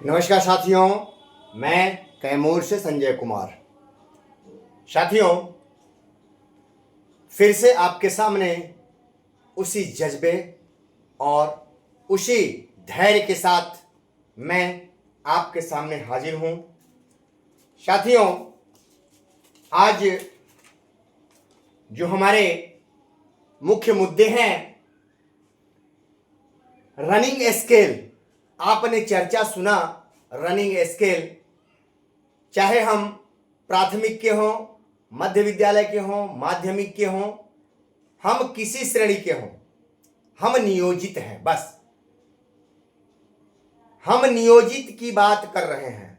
नमस्कार साथियों, मैं कैमूर से संजय कुमार। साथियों, फिर से आपके सामने उसी जज्बे और उसी धैर्य के साथ मैं आपके सामने हाजिर हूं। साथियों, आज जो हमारे मुख्य मुद्दे हैं, रनिंग स्केल। आपने चर्चा सुना, रनिंग स्केल, चाहे हम प्राथमिक के हों, मध्य विद्यालय के हों, माध्यमिक के हों, हम किसी श्रेणी के हों, हम नियोजित हैं। बस हम नियोजित की बात कर रहे हैं।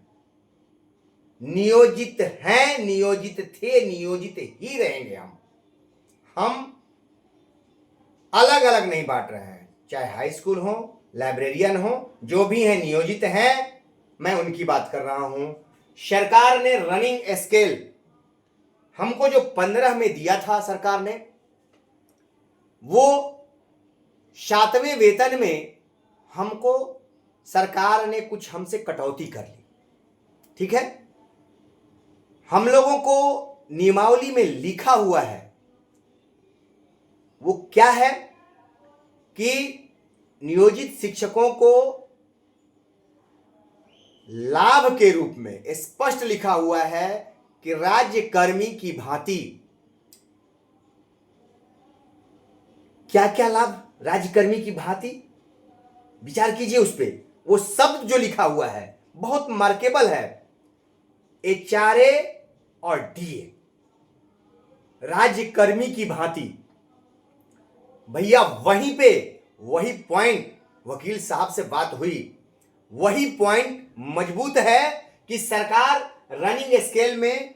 नियोजित हैं, नियोजित थे, नियोजित ही रहेंगे। हम अलग अलग नहीं बांट रहे हैं। चाहे हाई स्कूल हो, लाइब्रेरियन हो, जो भी हैं नियोजित हैं, मैं उनकी बात कर रहा हूं। सरकार ने रनिंग स्केल हमको जो 15 में दिया था सरकार ने, वो 7वें वेतन में हमको सरकार ने कुछ हमसे कटौती कर ली। ठीक है, हम लोगों को नियमावली में लिखा हुआ है, वो क्या है कि नियोजित शिक्षकों को लाभ के रूप में स्पष्ट लिखा हुआ है कि राज्य कर्मी की भांति। क्या क्या लाभ राज्य कर्मी की भांति? विचार कीजिए उस पे। वो शब्द जो लिखा हुआ है बहुत मार्केबल है, एचआरए और डीए, राज्य कर्मी की भांति। भैया वहीं पे वही पॉइंट वकील साहब से बात हुई, वही पॉइंट मजबूत है कि सरकार रनिंग स्केल में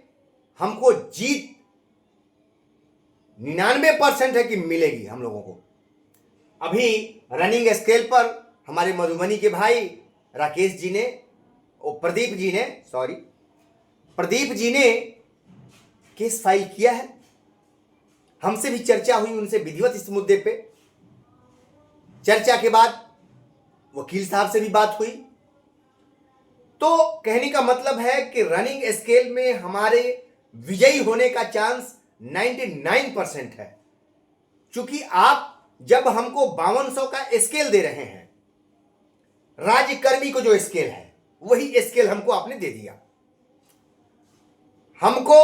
हमको जीत 99% है कि मिलेगी हम लोगों को। अभी रनिंग स्केल पर हमारे मधुबनी के भाई राकेश जी ने, प्रदीप जी ने केस फाइल किया है। हमसे भी चर्चा हुई उनसे विधिवत इस मुद्दे पे। चर्चा के बाद वकील साहब से भी बात हुई। तो कहने का मतलब है कि रनिंग स्केल में हमारे विजयी होने का चांस 99% है। क्योंकि आप जब हमको 5200 का स्केल दे रहे हैं, राज्य कर्मी को जो स्केल है वही स्केल हमको आपने दे दिया, हमको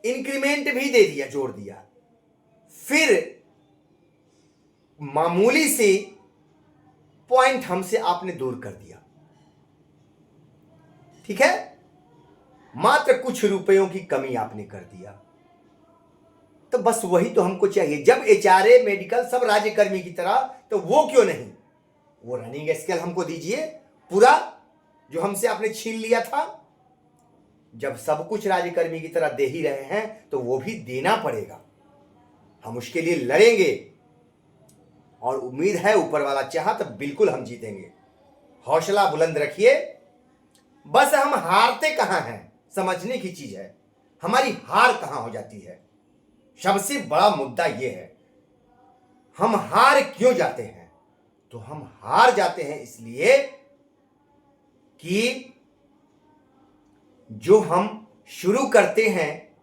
इंक्रीमेंट भी दे दिया, जोड़ दिया, फिर मामूली सी पॉइंट हमसे आपने दूर कर दिया। ठीक है, मात्र कुछ रुपयों की कमी आपने कर दिया। तो बस वही तो हमको चाहिए। जब एचआरए मेडिकल सब राज्य कर्मी की तरह, तो वो क्यों नहीं? वो रनिंग स्केल हमको दीजिए पूरा, जो हमसे आपने छीन लिया था। जब सब कुछ राज्य कर्मी की तरह दे ही रहे हैं तो वो भी देना पड़ेगा। हम उसके लिए लड़ेंगे और उम्मीद है ऊपर वाला चाहा तो बिल्कुल हम जीतेंगे। हौसला बुलंद रखिए। बस हम हारते कहां हैं समझने की चीज है, हमारी हार कहां हो जाती है, सबसे बड़ा मुद्दा यह है। हम हार क्यों जाते हैं? तो हम हार जाते हैं इसलिए कि जो हम शुरू करते हैं,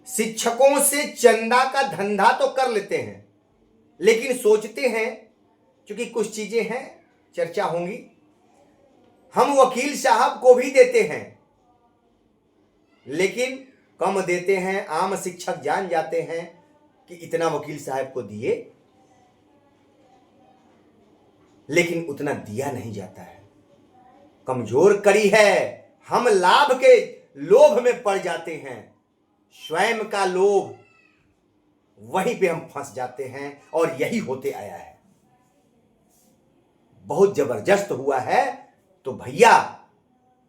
शिक्षकों से चंदा का धंधा तो कर लेते हैं, लेकिन सोचते हैं, क्योंकि कुछ चीजें हैं, चर्चा होंगी, हम वकील साहब को भी देते हैं, लेकिन कम देते हैं। आम शिक्षक जान जाते हैं कि इतना वकील साहब को दिए, लेकिन उतना दिया नहीं जाता है। कमजोर कड़ी है, हम लाभ के लोभ में पड़ जाते हैं, स्वयं का लोभ, वहीं पे हम फंस जाते हैं और यही होते आया है। बहुत जबरदस्त हुआ है। तो भैया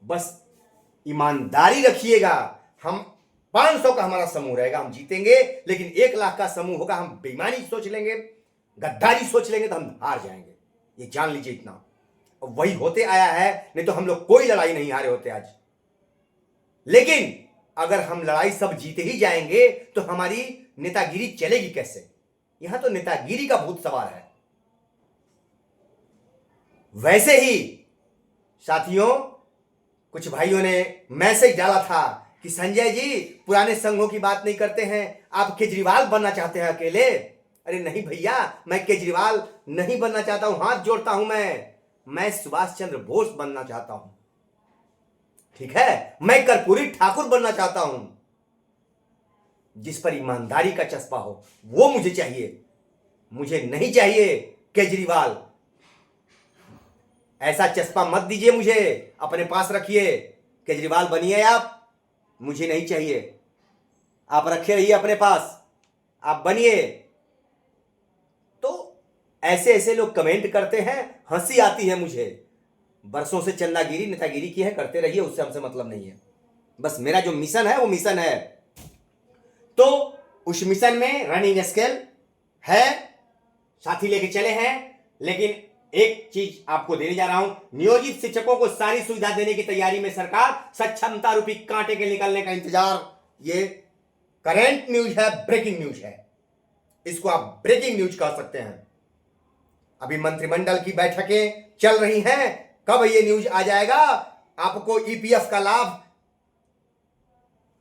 बस ईमानदारी रखिएगा। हम 500 का हमारा समूह रहेगा, हम जीतेंगे, लेकिन 1 लाख का समूह होगा, हम बेईमानी सोच लेंगे, गद्दारी सोच लेंगे तो हम हार जाएंगे। ये जान लीजिए इतना। और वही होते आया है, नहीं तो हम लोग कोई लड़ाई नहीं हारे होते आज। लेकिन अगर हम लड़ाई सब जीते ही जाएंगे तो हमारी नेतागिरी चलेगी कैसे? यहां तो नेतागिरी का भूत सवार है। वैसे ही साथियों, कुछ भाइयों ने मैसेज डाला था कि संजय जी पुराने संघों की बात नहीं करते हैं, आप केजरीवाल बनना चाहते हैं अकेले। अरे नहीं भैया, मैं केजरीवाल नहीं बनना चाहता हूं, हाथ जोड़ता हूं। मैं सुभाष चंद्र बोस बनना चाहता हूं, ठीक है। मैं कर्पूरी ठाकुर बनना चाहता हूं, जिस पर ईमानदारी का चस्पा हो वो मुझे चाहिए। मुझे नहीं चाहिए केजरीवाल। ऐसा चस्पा मत दीजिए मुझे, अपने पास रखिए। केजरीवाल बनिए आप, मुझे नहीं चाहिए। आप रखे रहिए अपने पास, आप बनिए। तो ऐसे ऐसे लोग कमेंट करते हैं, हंसी आती है मुझे। बरसों से चंदागिरी नेतागिरी की है, करते रहिए, उससे हमसे मतलब नहीं है। बस मेरा जो मिशन है वो मिशन है। तो उस मिशन में रनिंग स्केल है, साथी लेके चले हैं। लेकिन एक चीज आपको देने जा रहा हूं, नियोजित शिक्षकों को सारी सुविधा देने की तैयारी में सरकार, सक्षमता रूपी कांटे के निकलने का इंतजार। ये करंट न्यूज है, ब्रेकिंग न्यूज है, इसको आप ब्रेकिंग न्यूज कह सकते हैं। अभी मंत्रिमंडल की बैठकें चल रही हैं, कब ये न्यूज आ जाएगा, आपको ईपीएफ का लाभ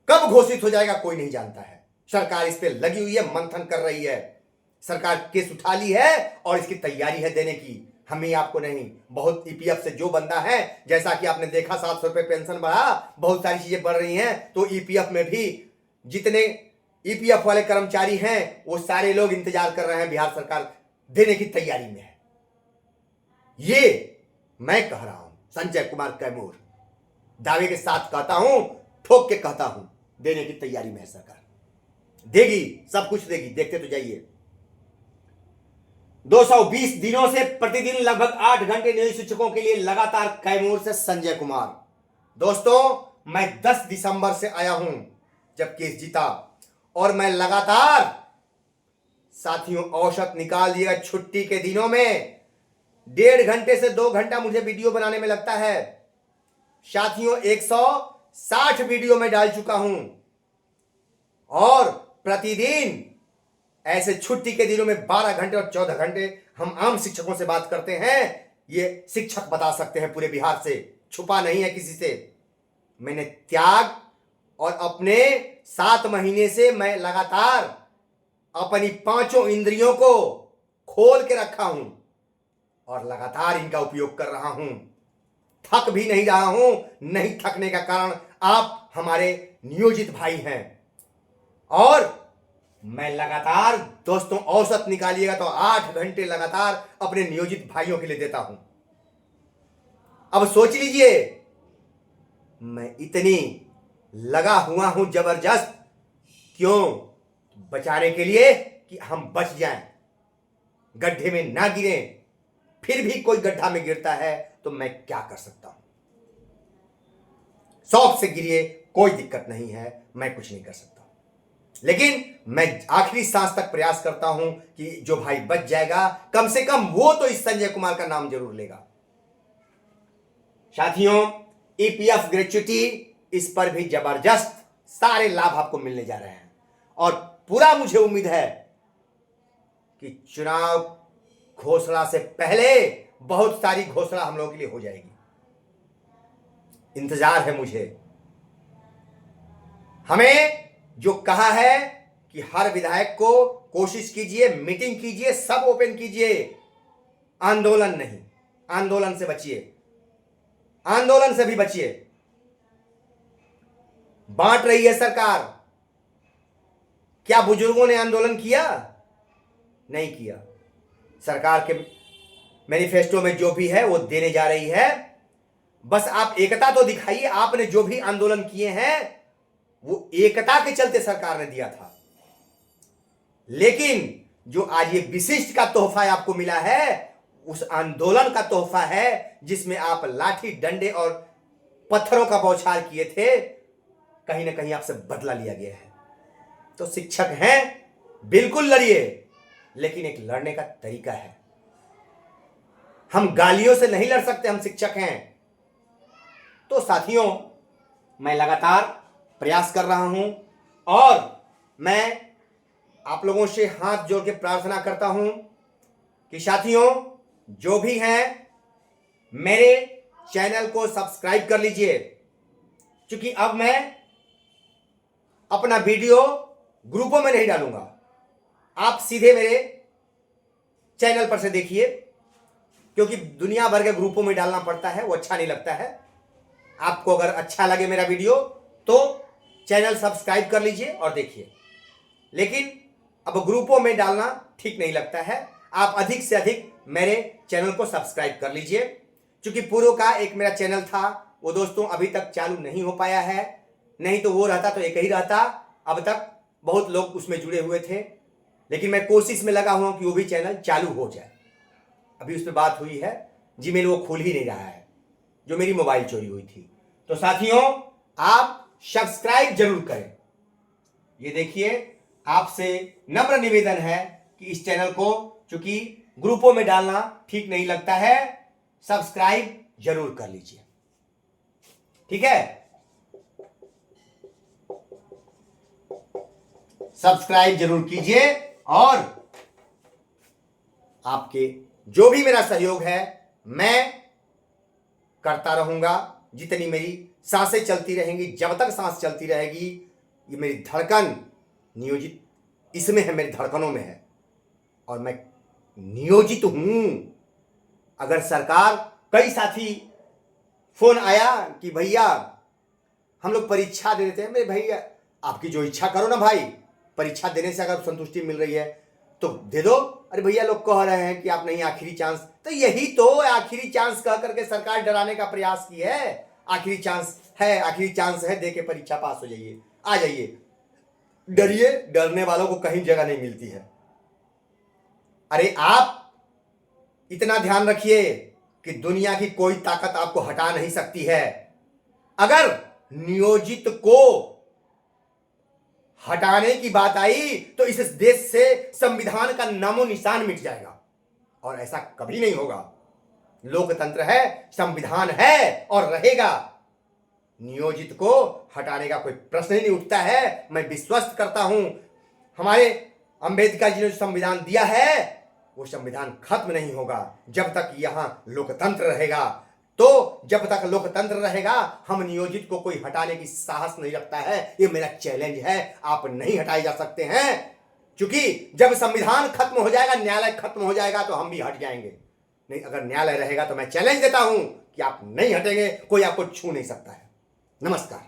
कब घोषित हो जाएगा कोई नहीं जानता है। सरकार इस पे लगी हुई है, मंथन कर रही है, सरकार केस उठा ली है और इसकी तैयारी है देने की। हमें आपको नहीं, बहुत ईपीएफ से जो बंदा है, जैसा कि आपने देखा 700 रुपए पेंशन बढ़ा, बहुत सारी चीजें बढ़ रही हैं, तो ईपीएफ में भी जितने ईपीएफ वाले कर्मचारी हैं वो सारे लोग इंतजार कर रहे हैं, बिहार सरकार देने की तैयारी में है। ये मैं कह रहा हूं, संजय कुमार कैमूर दावे के साथ कहता हूं, ठोक के कहता हूं, देने की तैयारी में है सरकार, देगी, सब कुछ देगी, देखते तो जाइए। 220 दिनों से प्रतिदिन लगभग 8 घंटे नियोजित शिक्षकों के लिए लगातार कैमूर से संजय कुमार। दोस्तों, मैं 10 दिसंबर से आया हूं जब केस जीता, और मैं लगातार, साथियों, औसत निकाल दिएगा छुट्टी के दिनों में 1.5 घंटे से 2 घंटा मुझे वीडियो बनाने में लगता है। साथियों, 160 वीडियो में डाल चुका हूं, और प्रतिदिन ऐसे छुट्टी के दिनों में 12 घंटे और 14 घंटे हम आम शिक्षकों से बात करते हैं। ये शिक्षक बता सकते हैं पूरे बिहार से, छुपा नहीं है किसी से। मैंने त्याग, और अपने 7 महीने से मैं लगातार अपनी 5 इंद्रियों को खोल के रखा हूं और लगातार इनका उपयोग कर रहा हूं। थक भी नहीं रहा हूं, नहीं थकने का कारण आप हमारे नियोजित भाई हैं। और मैं लगातार, दोस्तों, औसत निकालिएगा तो 8 घंटे लगातार अपने नियोजित भाइयों के लिए देता हूं। अब सोच लीजिए, मैं इतनी लगा हुआ हूं जबरदस्त, क्यों? बचाने के लिए कि हम बच जाएं, गड्ढे में ना गिरें। फिर भी कोई गड्ढा में गिरता है तो मैं क्या कर सकता हूं? शौक से गिरिए, कोई दिक्कत नहीं है, मैं कुछ नहीं कर सकता। लेकिन मैं आखिरी सांस तक प्रयास करता हूं कि जो भाई बच जाएगा, कम से कम वो तो इस संजय कुमार का नाम जरूर लेगा। साथियों, ईपीएफ ग्रेच्युटी, इस पर भी जबरदस्त सारे लाभ आपको मिलने जा रहे हैं, और पूरा मुझे उम्मीद है कि चुनाव घोषणा से पहले बहुत सारी घोषणा हम लोगों के लिए हो जाएगी। इंतजार है मुझे। हमें जो कहा है कि हर विधायक को कोशिश कीजिए, मीटिंग कीजिए, सब ओपन कीजिए, आंदोलन नहीं, आंदोलन से बचिए, आंदोलन से भी बचिए। बांट रही है सरकार। क्या बुजुर्गों ने आंदोलन किया? नहीं किया। सरकार के मैनिफेस्टो में जो भी है वो देने जा रही है। बस आप एकता तो दिखाइए। आपने जो भी आंदोलन किए हैं वो एकता के चलते सरकार ने दिया था, लेकिन जो आज ये विशिष्ट का तोहफा आपको मिला है, उस आंदोलन का तोहफा है जिसमें आप लाठी, डंडे और पत्थरों का बौछार किए थे। कहीं ना कहीं आपसे बदला लिया गया है। तो शिक्षक हैं, बिल्कुल लड़िए, लेकिन एक लड़ने का तरीका है। हम गालियों से नहीं लड़ सकते, हम शिक्षक हैं। तो साथियों, मैं लगातार प्रयास कर रहा हूं, और मैं आप लोगों से हाथ जोड़ के प्रार्थना करता हूं कि साथियों, जो भी हैं, मेरे चैनल को सब्सक्राइब कर लीजिए, क्योंकि अब मैं अपना वीडियो ग्रुपों में नहीं डालूंगा। आप सीधे मेरे चैनल पर से देखिए, क्योंकि दुनिया भर के ग्रुपों में डालना पड़ता है, वो अच्छा नहीं लगता है। आपको अगर अच्छा लगे मेरा वीडियो तो चैनल सब्सक्राइब कर लीजिए और देखिए, लेकिन अब ग्रुपों में डालना ठीक नहीं लगता है। आप अधिक से अधिक मेरे चैनल को सब्सक्राइब कर लीजिए, क्योंकि पूर्व का एक मेरा चैनल था, वो दोस्तों अभी तक चालू नहीं हो पाया है। नहीं तो वो रहता तो एक ही रहता, अब तक बहुत लोग उसमें जुड़े हुए थे, लेकिन मैं कोशिश में लगा हुआ कि वो भी चैनल चालू हो जाए। अभी उस पर बात हुई है, जीमेल वो खोल ही नहीं रहा है, जो मेरी मोबाइल चोरी हुई थी। तो साथियों, आप सब्सक्राइब जरूर करें। ये देखिए, आपसे नम्र निवेदन है कि इस चैनल को, चूंकि ग्रुपों में डालना ठीक नहीं लगता है, सब्सक्राइब जरूर कर लीजिए, ठीक है। सब्सक्राइब जरूर कीजिए, और आपके जो भी मेरा सहयोग है मैं करता रहूंगा। जितनी मेरी सांसें चलती रहेंगी, जब तक सांस चलती रहेगी, ये मेरी धड़कन नियोजित इसमें है, मेरी धड़कनों में है, और मैं नियोजित हूं। अगर सरकार, कई साथी फोन आया कि भैया हम लोग परीक्षा दे देते हैं। मेरे भैया, आपकी जो इच्छा करो ना भाई, परीक्षा देने से अगर संतुष्टि मिल रही है तो दे दो। अरे भैया, लोग कह रहे हैं कि आप नहीं, आखिरी चांस, तो यही तो आखिरी चांस कह करके सरकार डराने का प्रयास की है। आखिरी चांस है, आखिरी चांस है, दे के परीक्षा पास हो जाइए, आ जाइए। डरिए, डरने वालों को कहीं जगह नहीं मिलती है। अरे आप इतना ध्यान रखिए कि दुनिया की कोई ताकत आपको हटा नहीं सकती है। अगर नियोजित को हटाने की बात आई तो इस देश से संविधान का नामो निशान मिट जाएगा, और ऐसा कभी नहीं होगा। लोकतंत्र है, संविधान है और रहेगा। नियोजित को हटाने का कोई प्रश्न ही नहीं उठता है। मैं विश्वास करता हूं, हमारे अंबेडकर जी ने जो संविधान दिया है वो संविधान खत्म नहीं होगा जब तक यहां लोकतंत्र रहेगा। तो जब तक लोकतंत्र रहेगा, हम नियोजित को कोई हटाने की साहस नहीं रखता है। ये मेरा चैलेंज है, आप नहीं हटाए जा सकते हैं, क्योंकि जब संविधान खत्म हो जाएगा, न्यायालय खत्म हो जाएगा, तो हम भी हट जाएंगे। नहीं, अगर न्यायालय रहेगा तो मैं चैलेंज देता हूं कि आप नहीं हटेंगे, कोई आपको छू नहीं सकता है। नमस्कार।